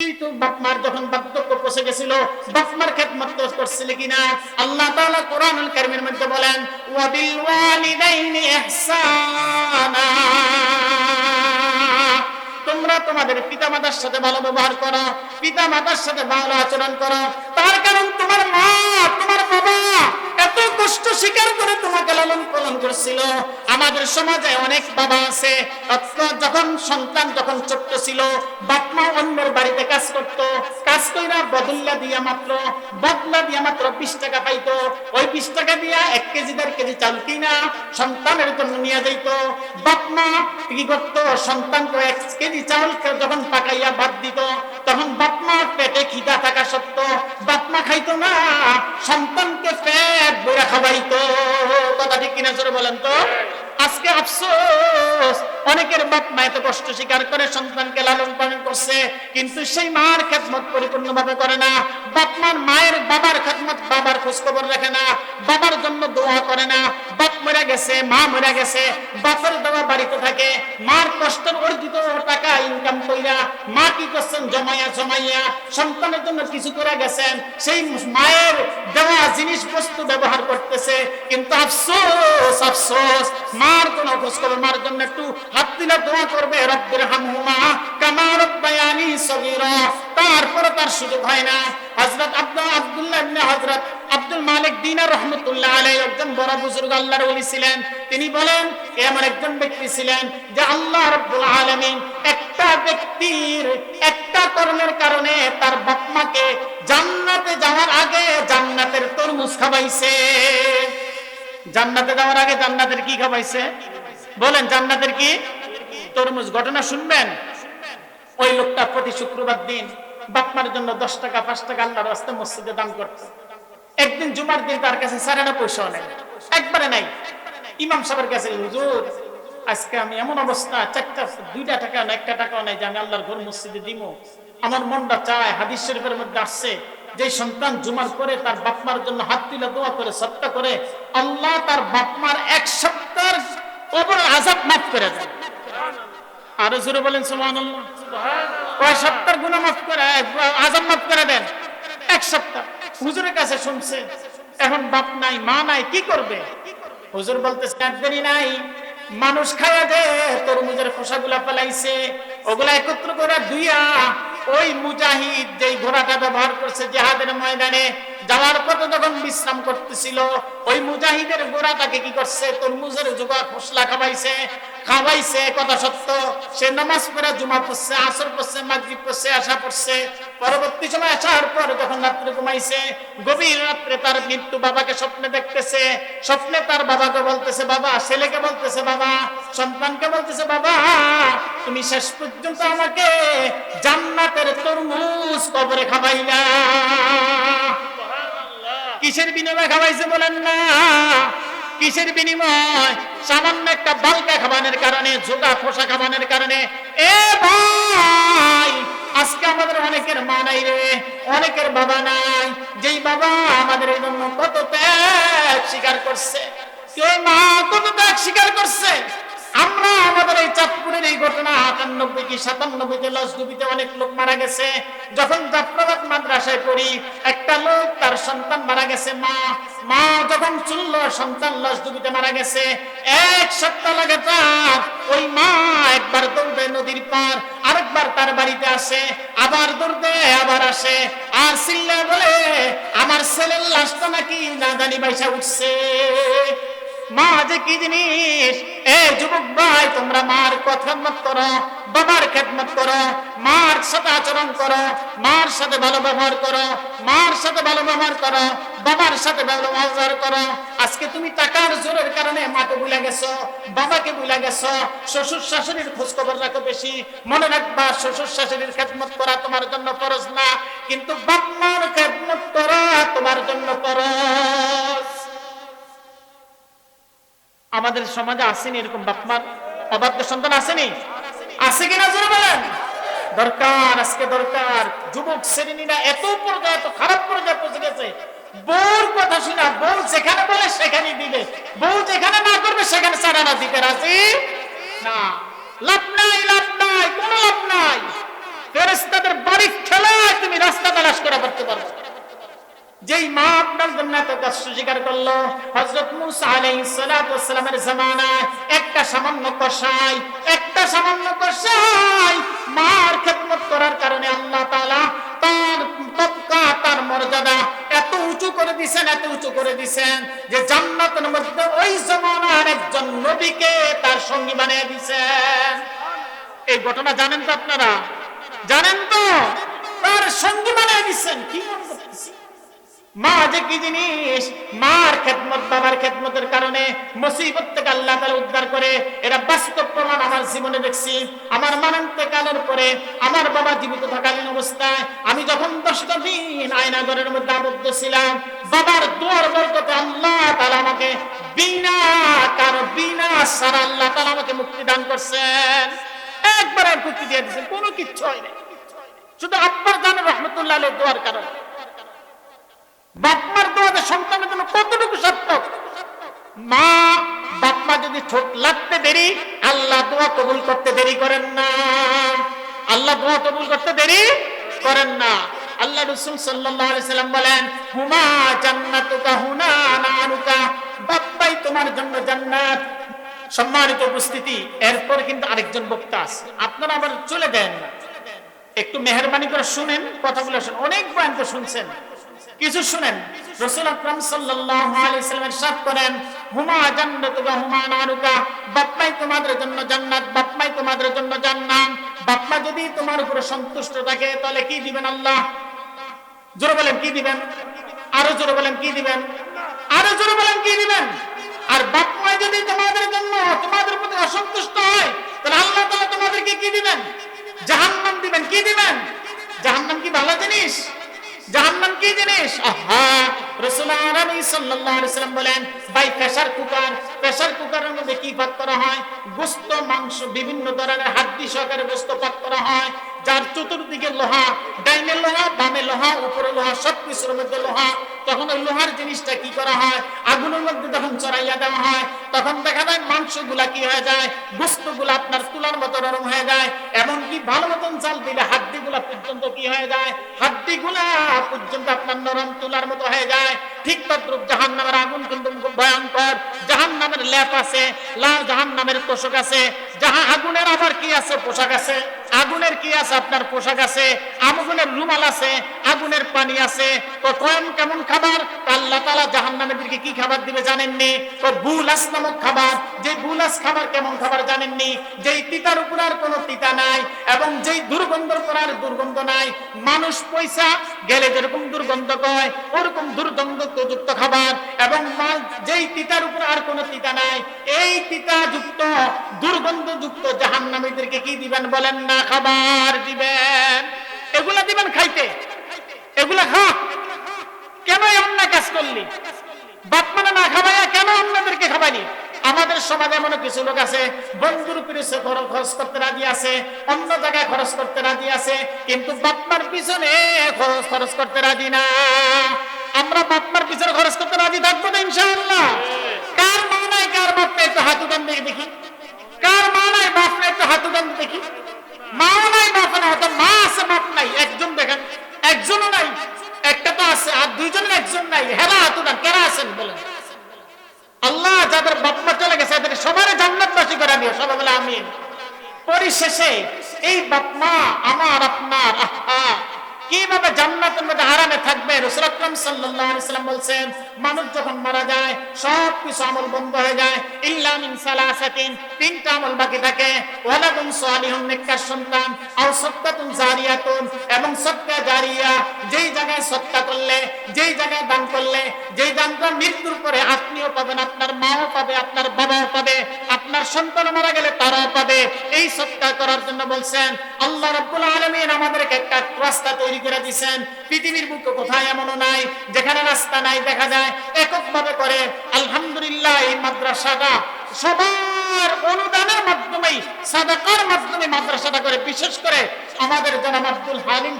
কিন্তু বাপমার যখন বার্ধক্য পৌঁছে গেছিল, বাপমার খেদমত করছিল কিনা? আল্লাহ তাআলা কোরআনুল কারীমের মধ্যে বলেন, ওয়া বিল ওয়ালিদাইনি ইহসানা, তোমরা তোমাদের পিতামাতার সাথে ভালো ব্যবহার করো, পিতামাতার সাথে ভালো আচরণ করো। তার কারণ তোমার মা, তোমার বাবা এত কষ্ট স্বীকার করে তোমাকে লালন পালন করছিল। আমাদের সমাজে অনেক বাবা আছে, যখন সন্তান যখন ছোট্ট ছিল, বাপ মা অন্যের বাড়িতে কাজ করতো, কাজ কইরা বদলা দিয়া মাত্র 20 টাকা পাইতো। ওই 20 টাকা দিয়া 1 কেজি 1.5 কেজি চাল কিনা সন্তানের জন্য নিয়ে যাইতো। বাপ মা কি করতো? সন্তানকে 1 কেজি চাল যখন পাকাইয়া ভাত দিত, তখন বাপ মা পেটে খিদা থাকা সত্ত্বেও বাপ মা খাইতো না, সন্তানকে পেট ভরে খাওয়াইতো। কথা ঠিক কিনা জোরে বলেন তো? আজকে আফসোস, অনেকের বাপ মা এত কষ্ট স্বীকার করে সন্তানকে লালন পালন করছে, কিন্তু সেই মার খেদমত পরিপূর্ণভাবে করে না। বাপ মার মায়ের বাবার খেদমত, বাবার খোঁজ খবর রাখে না, বাবার জন্য দোয়া করে না। বাপ মরে গেছে, মা মরে গেছে, বাপের দেওয়া বাড়িতে থাকে, মার কষ্টের অর্জিত টাকা ইনকাম কইরা মা কি করছেন? জমাইয়া সন্তানের জন্য কিছু করে গেছেন, সেই মায়ের দেওয়া জিনিস বস্তু ব্যবহার করতেছে। কিন্তু আফসোস আফসোস, মার কোনো খোঁজ খবর, মার জন্য একটু হাত দিলে দোয়া করবে, রব্বির হামহুমা কামা রাব্বায়ানি সগীরা, তারপরে তার সুযোগ হয় না। হযরত আব্দুল্লাহ ইবনে হযরত আব্দুল মালিক দিনার রাহমাতুল্লাহ আলাইহি একজন বড় বুজুর্গ আল্লাহর ওলি ছিলেন। তিনি বলেন, এমন একজন ব্যক্তি ছিলেন যে আল্লাহ রাব্বুল আলামিন একটা ব্যক্তির একটা কর্মের কারণে তার বাপ মাকে জান্নাতে যাওয়ার আগে জান্নাতের তরমুজ খাওয়াইছে। জান্নাতে যাওয়ার আগে জান্নাতের কি খাওয়াইছে? বলেন, জান্নাতের কি? তরমুজ। ঘটনা শুনবেন। ওই লোকটা প্রতি শুক্রবার দিন বাপমার জন্য 10 টাকা 5 টাকা আল্লাহর রাস্তায় মসজিদে দান করত। একদিন জুমার দিন তার কাছে সারানা পয়সা নেই, একবারে নাই। ইমাম সাহেবের কাছে, হুজুর আজকে আমি এমন অবস্থা, 2টা টাকা না 1টা টাকাও নাই যে আমি আল্লাহর ঘর মসজিদে দিব। আমার মনটা চায়, হাদিস শরীফের মধ্যে আসছে যে সন্তান জুমার পরে তার বাপমার জন্য হাত তুলে দোয়া করে, সদকা করে, আল্লাহ তার বাপমার 1 সপ্তাহের কবরের আযাব মাফ করে দেন। আরো জোরে বলেন সুবহানাল্লাহ। কয় সপ্তাহের গুনাহ মাফ করে, আযাব মাফ করে দেন? 1 সপ্তাহ। হুজুরের কাছে শুনছে, এখন বাপ নাই মা নাই, কি করবে? হুজুর বলতেছে, একদিনই নাই, মানুষ খাওয়া দে তরমুজের খোসাগুলা ফেলাইছে, ওগুলা একত্র করে ধুইয়া ওই মুজাহিদ যেই ঘোড়াটা ব্যবহার করছে জিহাদের ময়দানে যাওয়ার পথে যখন বিশ্রাম করতেছিল, ওই মুজাহিদের ঘোড়াটাকে কি করছে? তরমুজের জোগা খোসলা খাওয়াইছে। কথা সত্য, সে নামাজ পড়ে জুমা পড়ছে, আসর পড়ছে, মাগরিব পড়ছে, আশা পড়ছে। পরবর্তী সময় আসার পর যখন রাত্রে ঘুমাইছে, গভীর রাত্রে তার মৃত্যু বাবাকে স্বপ্নে দেখতেছে। স্বপ্নে তার বাবাকে বলতেছে বাবা, ছেলেকে বলতেছে বাবা, সন্তানকে বলতেছে বাবা, তুমি শেষ পর্যন্ত আমাকে জান্নাতের তরমুজ কবরে খাওয়াইলা। কিসের বিনিময়ে খাওয়াইছে বলেন না? কিসের বিনিময়? সামান্য একটা বালকা খাবানোর কারণে, জোগা খোসা খাবানোর কারণে। এ ভাই, আজকে আমাদের অনেকের মা নাই রে, অনেকের বাবা নাই, যেই বাবা আমাদের এই জন্য কত ত্যাগ স্বীকার করছে, কেউ মা কত ত্যাগ স্বীকার করছে। আমরা আমাদের এই চাঁদপুরের এই ঘটনা 98 কি 97-তে লসডুবিতে অনেক লোক মারা গেছে। যখন জাফরাবাদ মাদ্রাসায় পড়ি, একটা লোক তার সন্তান মারা গেছে, মা যখন শুনল সন্তান লসডুবিতে মারা গেছে, 1 সপ্তাহ লাগে তার। ওই মা একবার দৌড়ে নদীর পার, আরেকবার তার বাড়িতে আসে, আবার দৌড়ে আবার আসে, আর চিল্লা বলে আমার ছেলের লাশটা নাকি না জানি বাইসা উঠছে। মা যে কি জিনিস! এ যুবক ভাই, তোমরা মার খেদমত করো, বাবার খেদমত করো, মার সাথে আচরণ করো, মার সাথে ভালো ব্যবহার করো, মার সাথে ভালো ব্যবহার করো, বাবার সাথে ভালো ব্যবহার করো। আজকে তুমি টাকার জোরের কারণে মাকে ভুলে গেছো, বাবাকে ভুলে গেছো, শ্বশুর শাশুড়ির খোঁজ খবর রাখো বেশি। মনে রাখবা, শ্বশুর শাশুড়ির খেদমত করা তোমার জন্য ফরজ না, কিন্তু বাপ মার খেদমত করা তোমার জন্য ফরজ। আমাদের সমাজে আসেনি এরকম বাপমার অবাধ্য সন্তান? আসেনি? আছে কিনা জোরে বলেন। দরকার, আজকে দরকার। যুবক শ্রেণীরা এত পর্যায়ে, এত খারাপ পর্যায়ে পৌঁছে গেছে, বউর কথা শুনা, বউ যেখানে বলে সেখানে দিলে, বউ যেখানে না করবে সেখানে সারানা দিতে রাজি না। লাভ নাই, লাভ নাই, কোনো লাভ নাই। ফেরেশতাদের বাড়ি ঠেলে তুমি রাস্তা তালাশ করে করতে পারবে। যেই মা আপনার জন্য এত কষ্ট স্বীকার করলো, হযরত মূসা আলাইহিস সালাতু ওয়াস সালামের জামানায় একটা সামান্য কসাই মার খেদমত করার কারণে আল্লাহ তাআলা তার তবকা, তার মর্যাদা এত উঁচু করে দিয়েছেন যে জান্নাতের মধ্যে ওই জামানার একজন নবীকে তার সঙ্গী বানিয়ে দিয়েছেন। এই ঘটনা জানেন তো আপনারা? জানেন তো? তার সঙ্গী বানিয়ে দিয়েছেন। কি মনে করতেছি মা যে কি জিনিস, মার খেদমত, বাবার খেদমতের কারণে মুসিবত থেকে আল্লাহ তাআলা উদ্ধার করে। এরা বাস্তব প্রমাণ আমার জীবনে দেখছি। আমার মা ইন্তেকালের পরে আমার বাবা জীবিত থাকালীন অবস্থায় আমি যখন 10টা দিন আয়নাঘরের মধ্যে আবদ্ধ ছিলাম, বাবার দোয়ার বরকতে আল্লাহ তাআলা আমাকে বিনা সারা আল্লাহ তাআলা আমাকে মুক্তি দান করছেন। একবার মুক্তি দিয়ে দিয়েছেন, কোনো কিচ্ছু হয় না, শুধু আব্বার জানের রহমতুল্লাহ আলাইহির দোয়ার কারণে। বাপমার দোয়াতে সন্তানের জন্য কতটুকু সার্থক। মা বাপমা যদি ঠোঁট লাগতে দেরি, আল্লাহ দোয়া কবুল করতে দেরি করেন না। আল্লাহ রাসূল সাল্লাল্লাহু আলাইহি সাল্লাম বলেন, হুমা জান্নাতুকা হুনা নারুকা, বাপ্পাই তোমার জন্য জান্নাত। সম্মানিত উপস্থিতি, এরপর কিন্তু আরেকজন বক্তা আছে, আপনারা আবার চলে দেন না, একটু মেহেরবানি করে শুনেন, কথাগুলো শুনেন। অনেক বয়ান তো শুনছেন, কিছু শুনেন। রাসূল আকরাম সাল্লাল্লাহু আলাইহি সাল্লাম ইরশাদ করেন, হুমা জান্নাতুকা হুমা নারুকা, বাপ্পাই তোমাদের জন্য জান্নাত, বাপ্পাই তোমাদের জন্য জান্নাত। বাপ্পা যদি তোমার উপরে সন্তুষ্ট থাকে তাহলে কি দিবেন আল্লাহ? জোরে বলেন কি দিবেন? আরো জোরে বলেন কি দিবেন? আরো জোরে বলেন কি দিবেন? আর বাপ্পা যদি তোমাদের জন্য, তোমাদের প্রতি অসন্তুষ্ট হয় তাহলে আল্লাহ তাআলা তোমাদেরকে কি দিবেন? জাহান্নাম দিবেন। কি দিবেন? জাহান্নাম কি ভালো জিনিস? জাহান্নাম কি জিনিস? আহা, রাসূল আরবি সাল্লাল্লাহু আলাইহি সাল্লাম বলেন, ভাই প্রেসার কুকারের মধ্যে কি পাক করা হয়? গোশত, মাংস, বিভিন্ন ধরনের হাড্ডি সহকারে গোশত পাক করা হয়, যার চতুর্দিকে লোহা, ডাইনে লোহা, বামে লোহা, উপরে লোহা, সবকিছুর মধ্যে লোহা। তখন ওই লোহার জিনিসটা কি করা হয়? আগুনের মধ্যে যখন চড়াইয়া দেওয়া হয় তখন দেখা যায় মাংসগুলা কি হয়ে যায়, গোশতগুলা আপনার তুলার মতো নরম হয়ে যায়। এমনকি ভালো মতন জাল দিলে হাড্ডিগুলা পর্যন্ত কি হয়ে যায়? হাড্ডিগুলা পর্যন্ত আপনার নরম তুলার মতো হয়ে যায়। ঠিক তদ্রূপ জাহান্নামের আগুন কিন্তু খুব ভয়ঙ্কর। জাহান্নামের লেপ আছে, জাহান্নামের তোষক আছে। আগুনের আবার কি আছে? পোশাক আছে। আগুনের কি আছে? আপনার পোশাক আছে, আগুনের রুমাল আছে, আগুনের পানি আছে। তো কেমন খাবার? আল্লাহ তাআলা জাহান্নামীদেরকে কি খাবার দিবে জানেননি? তো বুলাস নামক খাবার। যে বুলাস খাবার কেমন খাবার জানেননি? যেই তিতার উপর আর কোনো তিতা নাই এবং যেই দুর্গন্ধের উপর আর দুর্গন্ধ নাই। মানুষ পয়সা গেলে যেরকম দুর্গন্ধ কয় ওরকম দুর্গন্ধযুক্ত খাবার, এবং যেই তিতার উপর আর কোনো তিতা নাই, এই তিতাযুক্ত দুর্গন্ধযুক্ত জাহান্নামীদেরকে কি দিবেন বলেন না? খাবার দিবেন। এগুলা দিবেন খাইতে। এগুলা খা। কেন অন্য কাজ করলি? বাপ মানে না খাবাইয়া কেন অন্যদেরকে খাবাইনি? আমাদের সমাজে এমন কিছু লোক আছে, বন্ধুর পিছনে খরচ করতে রাজি আছে, অন্য জায়গায় খরচ করতে রাজি আছে, কিন্তু বাপমার পিছনে খরচ করতে রাজি না। আমরা বাপমার পিছনে খরচ করতে রাজি থাকবো না ইনশাআল্লাহ। কার মা নাই, কার বাপ নাই, একটু হাত উঠান দেখি। কার মা নাই, বাপ নাই, একটু হাত উঠান দেখি। মা নাই, বাপ নাই, হয়তো মা আছে, বাপ নাই। একজন দেখেন, একজনও নাই। একটা তো আছে, আর দুইজনের একজন নাই। হেরা হাত উঠান, কেরা আছেন বলেন? আল্লাহ যাদের বাপমা চলে গেছে এদের সবার জান্নাতবাসী করে দিও, সবাই বলে আমিন। পরিশেষে এই বাপমা আমার আপনার কিভাবে জান্নাতের মধ্যে আরামে থাকবে? রাসূল আকরাম সাল্লাল্লাহু আলাইহি সাল্লাম বলেন, মানুষ যখন মারা যায় সব কিছু আমল বন্ধ হয়ে যায়, ইল্লা মিন সালাসাতিন, তিনটা আমল বাকি থাকে। ওয়ালাদুন সালিহুন, নেককার সন্তান, আও সাদকাতুন জারিয়াতুন, এবং সদকা জারিয়া। যেই জায়গায় সদকা করলে, যেই জায়গায় দান করলে, যেই দানটা মৃত্যুর পরে আত্মীয় পাবেন, আপনার মাও পাবে, আপনার বাবাও পাবে, আপনার সন্তান মারা গেলে তারাও পাবে। এই সদকা করার জন্য বলছেন আল্লাহ রাব্বুল আলামিন আমাদেরকে একটা রাস্তা তৈরি করে দিয়েছেন। পৃথিবীর বুকে কোথায় এমনও নাই যেখানে রাস্তা নাই, দেখা যায় এককভাবে করে। আলহামদুলিল্লাহ এই মাদ্রাসাটা সবার অনুদানের মাধ্যমে, সাদাকার মাধ্যমে মাদ্রাসাটা করে, বিশেষ করে আমাদের জনাব আব্দুল হালিম